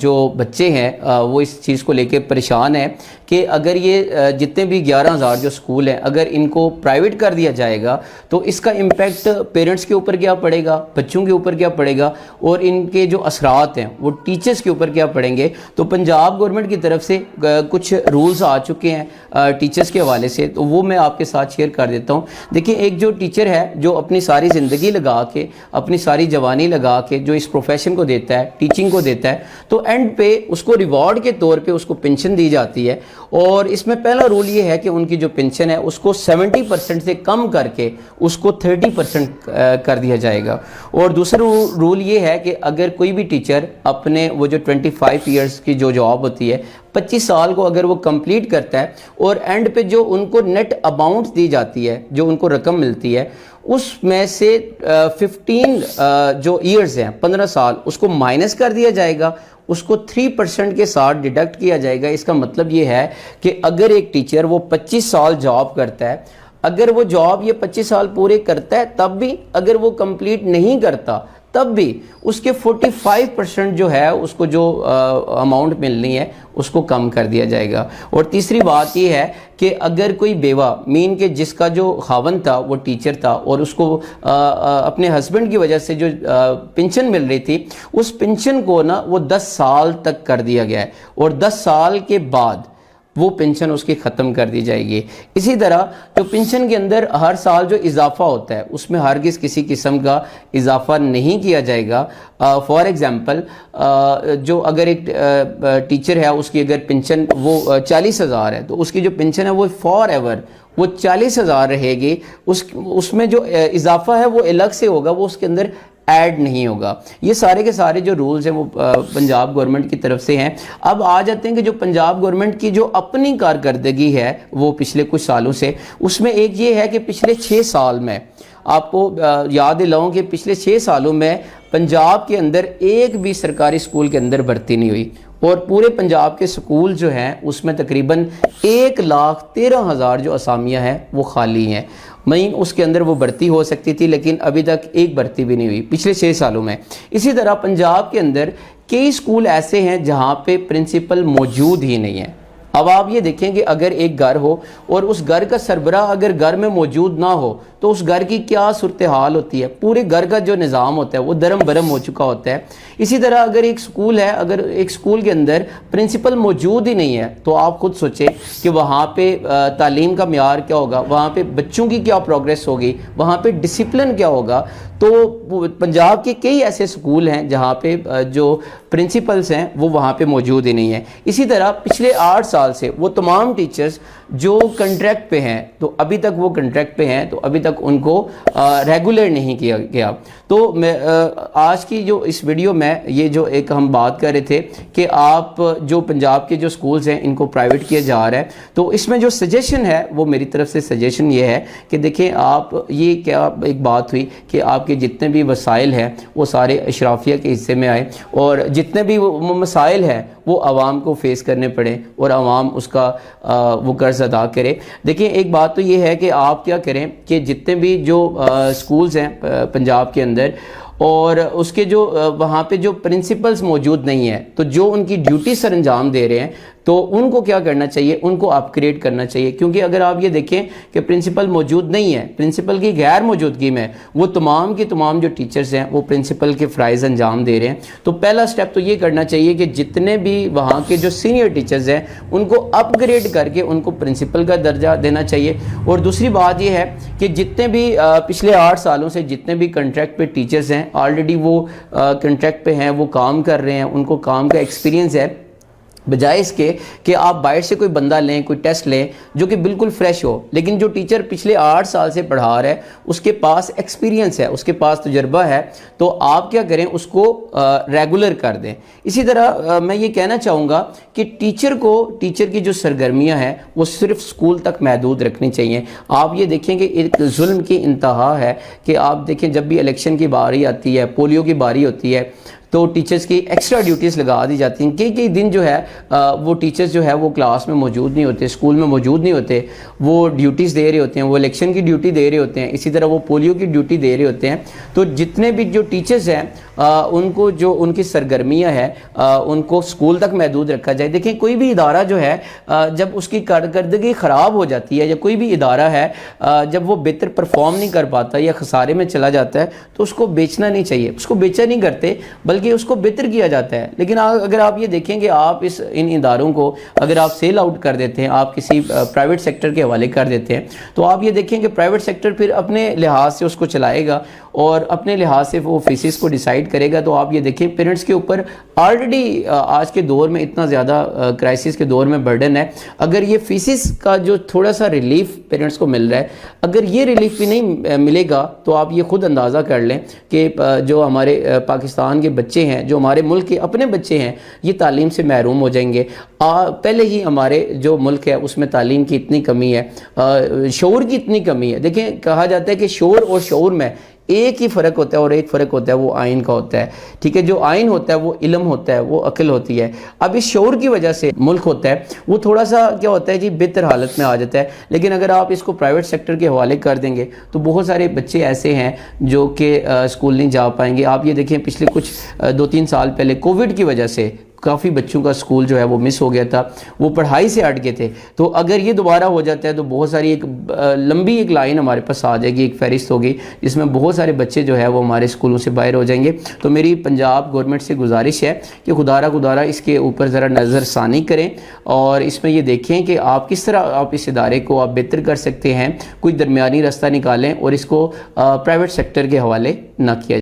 جو بچے ہیں وہ اس چیز کو لے کے پریشان ہیں کہ اگر یہ جتنے بھی 11,000 جو سکول ہیں اگر ان کو پرائیویٹ کر دیا جائے گا تو اس کا امپیکٹ پیرنٹس کے اوپر کیا پڑے گا, بچوں کے اوپر کیا پڑے گا, اور ان کے جو اثرات ہیں وہ ٹیچرز کے اوپر کیا پڑیں گے. تو پنجاب گورنمنٹ کی طرف سے کچھ رولز آ چکے ہیں ٹیچرز کے حوالے سے, تو وہ میں آپ کے ساتھ شیئر کر دیتا ہوں. دیکھیں, ایک جو ٹیچر ہے جو اپنی ساری زندگی لگا کے, اپنی ساری جوانی لگا کے جو اس پروفیشن کو دیتا ہے, ٹیچنگ کو دیتا ہے, تو اینڈ پہ اس کو ریوارڈ کے طور پہ اس کو پینشن دی جاتی ہے. اور اس میں پہلا رول یہ ہے کہ ان کی جو پینشن ہے اس کو 70% سے کم کر کے اس کو 30% کر دیا جائے گا. اور دوسرا رول یہ ہے کہ اگر کوئی بھی ٹیچر اپنے وہ جو 25 ایئرس کی جو جاب ہوتی ہے 25 سال کو اگر وہ کمپلیٹ کرتا ہے اور اینڈ پہ جو ان کو نیٹ اماؤنٹ دی جاتی ہے, جو ان کو رقم ملتی ہے, اس میں سے 15 جو ایئرز ہیں 15 سال اس کو مائنس کر دیا جائے گا, اس کو 3% کے ساتھ ڈیڈکٹ کیا جائے گا. اس کا مطلب یہ ہے کہ اگر ایک ٹیچر وہ 25 سال جاب کرتا ہے, اگر وہ جاب یہ 25 سال پورے کرتا ہے تب بھی, اگر وہ کمپلیٹ نہیں کرتا تب بھی اس کے 45% جو ہے اس کو جو اماؤنٹ ملنی ہے اس کو کم کر دیا جائے گا. اور تیسری بات یہ ہے کہ اگر کوئی بیوہ مین کہ جس کا جو خاوند تھا وہ ٹیچر تھا اور اس کو اپنے ہسبینڈ کی وجہ سے جو پینشن مل رہی تھی, اس پینشن کو نا وہ 10 سال تک کر دیا گیا ہے, اور 10 سال کے بعد وہ پینشن اس کی ختم کر دی جائے گی. اسی طرح جو پینشن کے اندر ہر سال جو اضافہ ہوتا ہے اس میں ہرگز کسی قسم کا اضافہ نہیں کیا جائے گا. فار ایگزامپل جو اگر ایک ٹیچر ہے اس کی اگر پینشن وہ 40,000 ہے تو اس کی جو پینشن ہے وہ فار ایور وہ 40,000 رہے گی. اس میں جو اضافہ ہے وہ الگ سے ہوگا, وہ اس کے اندر ایڈ نہیں ہوگا. یہ سارے کے سارے جو رولز ہیں وہ پنجاب گورنمنٹ کی طرف سے ہیں. اب آ جاتے ہیں کہ جو پنجاب گورنمنٹ کی جو اپنی کارکردگی ہے وہ پچھلے کچھ سالوں سے, اس میں ایک یہ ہے کہ پچھلے 6 سال میں آپ کو یاد دلاؤں کہ پچھلے 6 سالوں میں پنجاب کے اندر ایک بھی سرکاری سکول کے اندر بھرتی نہیں ہوئی, اور پورے پنجاب کے سکول جو ہیں اس میں تقریباً 1,13,000 جو اسامیاں ہیں وہ خالی ہیں. اس کے اندر وہ بھرتی ہو سکتی تھی لیکن ابھی تک ایک بھرتی بھی نہیں ہوئی پچھلے 6 سالوں میں. اسی طرح پنجاب کے اندر کئی سکول ایسے ہیں جہاں پہ پرنسپل موجود ہی نہیں ہے. اب آپ یہ دیکھیں کہ اگر ایک گھر ہو اور اس گھر کا سربراہ اگر گھر میں موجود نہ ہو تو اس گھر کی کیا صورتحال ہوتی ہے, پورے گھر کا جو نظام ہوتا ہے وہ درم برم ہو چکا ہوتا ہے. اسی طرح اگر ایک سکول ہے, اگر ایک سکول کے اندر پرنسپل موجود ہی نہیں ہے تو آپ خود سوچیں کہ وہاں پہ تعلیم کا معیار کیا ہوگا, وہاں پہ بچوں کی کیا پروگریس ہوگی, وہاں پہ ڈسپلن کیا ہوگا. تو پنجاب کے کئی ایسے سکول ہیں جہاں پہ جو پرنسپلز ہیں وہ وہاں پہ موجود ہی نہیں ہیں. اسی طرح پچھلے 8 سال سے وہ تمام ٹیچرز جو کنٹریکٹ پہ ہیں تو ابھی تک وہ کنٹریکٹ پہ ہیں, تو ابھی تک ان کو ریگولر نہیں کیا گیا. تو میں آج کی جو اس ویڈیو میں یہ جو ایک ہم بات کر رہے تھے کہ آپ جو پنجاب کے جو سکولز ہیں ان کو پرائیویٹ کیا جا رہا ہے, تو اس میں جو سجیشن ہے وہ میری طرف سے سجیشن یہ ہے کہ دیکھیں آپ, یہ کیا ایک بات ہوئی کہ آپ کے جتنے بھی وسائل ہیں وہ سارے اشرافیہ کے حصے میں آئے, اور جتنے بھی وہ مسائل ہیں وہ عوام کو فیس کرنے پڑے اور عوام اس کا وہ قرض ادا کرے. دیکھیں, ایک بات تو یہ ہے کہ آپ کیا کریں کہ جتنے بھی جو سکولز ہیں پنجاب کے اندر اور اس کے جو وہاں پہ جو پرنسپلز موجود نہیں ہیں تو جو ان کی ڈیوٹی سر انجام دے رہے ہیں تو ان کو کیا کرنا چاہیے, ان کو اپ گریڈ کرنا چاہیے. کیونکہ اگر آپ یہ دیکھیں کہ پرنسپل موجود نہیں ہے, پرنسپل کی غیر موجودگی میں وہ تمام کی تمام جو ٹیچرز ہیں وہ پرنسپل کے فرائض انجام دے رہے ہیں. تو پہلا سٹیپ تو یہ کرنا چاہیے کہ جتنے بھی وہاں کے جو سینئر ٹیچرز ہیں ان کو اپ گریڈ کر کے ان کو پرنسپل کا درجہ دینا چاہیے. اور دوسری بات یہ ہے کہ جتنے بھی پچھلے 8 سالوں سے جتنے بھی کنٹریکٹ پہ ٹیچرز ہیں آلریڈی وہ کنٹریکٹ پہ ہیں, وہ کام کر رہے ہیں, ان کو کام کا ایکسپیرینس ہے, بجائے اس کے کہ آپ باہر سے کوئی بندہ لیں, کوئی ٹیسٹ لیں جو کہ بالکل فریش ہو. لیکن جو ٹیچر پچھلے 8 سال سے پڑھا رہا ہے اس کے پاس ایکسپیرینس ہے, اس کے پاس تجربہ ہے, تو آپ کیا کریں اس کو ریگولر کر دیں. اسی طرح میں یہ کہنا چاہوں گا کہ ٹیچر کی جو سرگرمیاں ہیں وہ صرف سکول تک محدود رکھنی چاہیے. آپ یہ دیکھیں کہ ایک ظلم کی انتہا ہے کہ آپ دیکھیں جب بھی الیکشن کی باری آتی ہے, پولیو کی باری ہوتی ہے, تو ٹیچرز کی ایکسٹرا ڈیوٹیز لگا دی جاتی ہیں. کئی دن جو ہے وہ ٹیچرز جو ہے وہ کلاس میں موجود نہیں ہوتے, اسکول میں موجود نہیں ہوتے, وہ ڈیوٹیز دے رہے ہوتے ہیں, وہ الیکشن کی ڈیوٹی دے رہے ہوتے ہیں, اسی طرح وہ پولیو کی ڈیوٹی دے رہے ہوتے ہیں. تو جتنے بھی جو ٹیچرز ہیں ان کو جو ان کی سرگرمیاں ہیں ان کو اسکول تک محدود رکھا جائے. دیکھیں کوئی بھی ادارہ جو ہے جب اس کی کارکردگی خراب ہو جاتی ہے, یا کوئی بھی ادارہ ہے جب وہ بہتر پرفارم نہیں کر پاتا یا خسارے میں چلا جاتا ہے, تو اس کو بیچنا نہیں چاہیے. اس کو بیچا نہیں کرتے بلکہ اس کو بہتر کیا جاتا ہے. لیکن اگر آپ یہ دیکھیں کہ آپ ان اداروں کو اگر آپ سیل آؤٹ کر دیتے ہیں, آپ کسی پرائیویٹ سیکٹر کے حوالے کر دیتے ہیں, تو آپ یہ دیکھیں کہ پرائیویٹ سیکٹر پھر اپنے لحاظ سے اس کو چلائے گا اور اپنے لحاظ سے وہ فیسز کو ڈیسائیڈ کرے گا. تو آپ یہ دیکھیں پیرنٹس کے اوپر آلریڈی آج کے دور میں اتنا زیادہ کرائسس کے دور میں برڈن ہے. اگر یہ فیسز کا جو تھوڑا سا ریلیف پیرنٹس کو مل رہا ہے, اگر یہ ریلیف بھی نہیں ملے گا تو آپ یہ خود اندازہ کر لیں کہ جو ہمارے پاکستان کے بچے ہیں, جو ہمارے ملک کے اپنے بچے ہیں, یہ تعلیم سے محروم ہو جائیں گے. پہلے ہی ہمارے جو ملک ہے اس میں تعلیم کی اتنی کمی ہے, شعور کی اتنی کمی ہے. دیکھیں کہا جاتا ہے کہ شعور اور شعور میں ایک ہی فرق ہوتا ہے, اور ایک فرق ہوتا ہے وہ آئین کا ہوتا ہے. ٹھیک ہے, جو آئین ہوتا ہے وہ علم ہوتا ہے, وہ عقل ہوتی ہے. اب اس شعور کی وجہ سے ملک ہوتا ہے وہ تھوڑا سا کیا ہوتا ہے جی بہتر حالت میں آ جاتا ہے. لیکن اگر آپ اس کو پرائیویٹ سیکٹر کے حوالے کر دیں گے تو بہت سارے بچے ایسے ہیں جو کہ اسکول نہیں جا پائیں گے. آپ یہ دیکھیں پچھلے کچھ 2-3 سال پہلے کووڈ کی وجہ سے کافی بچوں کا اسکول جو ہے وہ مس ہو گیا تھا, وہ پڑھائی سے ہٹ گئے تھے. تو اگر یہ دوبارہ ہو جاتا ہے تو بہت ساری ایک لمبی ایک لائن ہمارے پاس آ جائے گی, ایک فہرست ہوگی جس میں بہت سارے بچے جو ہے وہ ہمارے اسکولوں سے باہر ہو جائیں گے. تو میری پنجاب گورنمنٹ سے گزارش ہے کہ خدا اس کے اوپر ذرا نظر ثانی کریں اور اس میں یہ دیکھیں کہ آپ کس طرح آپ اس ادارے کو آپ بہتر کر سکتے ہیں. کوئی درمیانی راستہ نکالیں اور اس کو پرائیویٹ سیکٹر کے حوالے نہ کیا جائے.